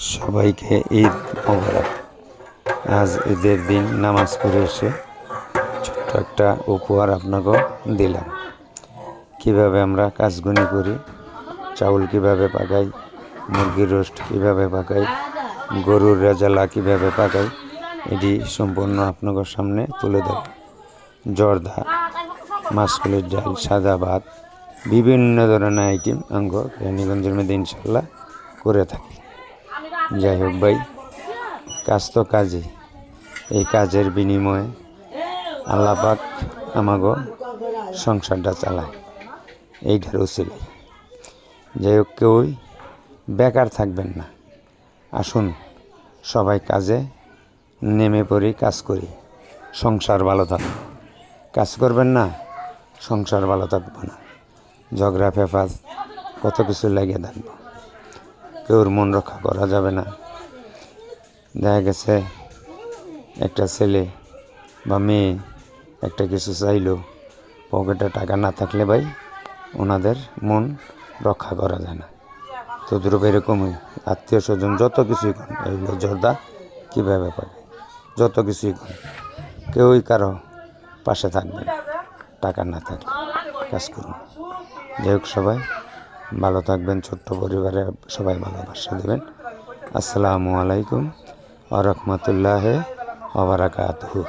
সবাইকে ঈদ মোবারক। আজ ঈদের দিন নামাজ পড়ে এসে ছোট্ট একটা উপহার আপনাকে দিলাম। কিভাবে আমরা কাজগুনি করি, চাউল কিভাবে পাকাই, মুরগির রোস্ট কিভাবে পাকাই, গরুর রেজালা কিভাবে পাকাই, এটি সম্পূর্ণ আপনাদের সামনে তুলে দেব। জর্দা, মাসকলির ডাল, সাদা ভাত, বিভিন্ন ধরনের আইটেম আঙ্গ রানীগঞ্জের মধ্যে ইনশাল্লাহ করে থাকি। যাই হোক ভাই, কাজ তো কাজই, এই কাজের বিনিময়ে আল্লাহ পাক আমাগো সংসারটা চালায়, এইটার উচিলাই। যাই হোক, কেউই বেকার থাকবেন না, আসুন সবাই কাজে নেমে পড়ি, কাজ করি, সংসার ভালো থাকবে। কাজ করবেন না, সংসার ভালো থাকবে না, ঝগড়া ফেফাজ কত কিছু লেগে থাকবে, কেউর মন রক্ষা করা যাবে না। দেখা গেছে একটা ছেলে বা মেয়ে একটা কিছু চাইলো, পকেটে টাকা না থাকলে ভাই ওনাদের মন রক্ষা করা যায় না। তো দ্রুপ এরকমই আত্মীয় স্বজন যত কিছুই করেন, এইগুলো জর্দা কীভাবে পারে, যত কিছুই করেন, কেউই কারো পাশে থাকবে না টাকা না থাকলে। কাজ করুন। যাই হোক, সবাই ভালো থাকবেন, ছোট্ট পরিবারে সবাই ভালোবাসা দেবেন। আসসালামু আলাইকুম ওয়া রাহমাতুল্লাহি ওয়া বারাকাতুহু।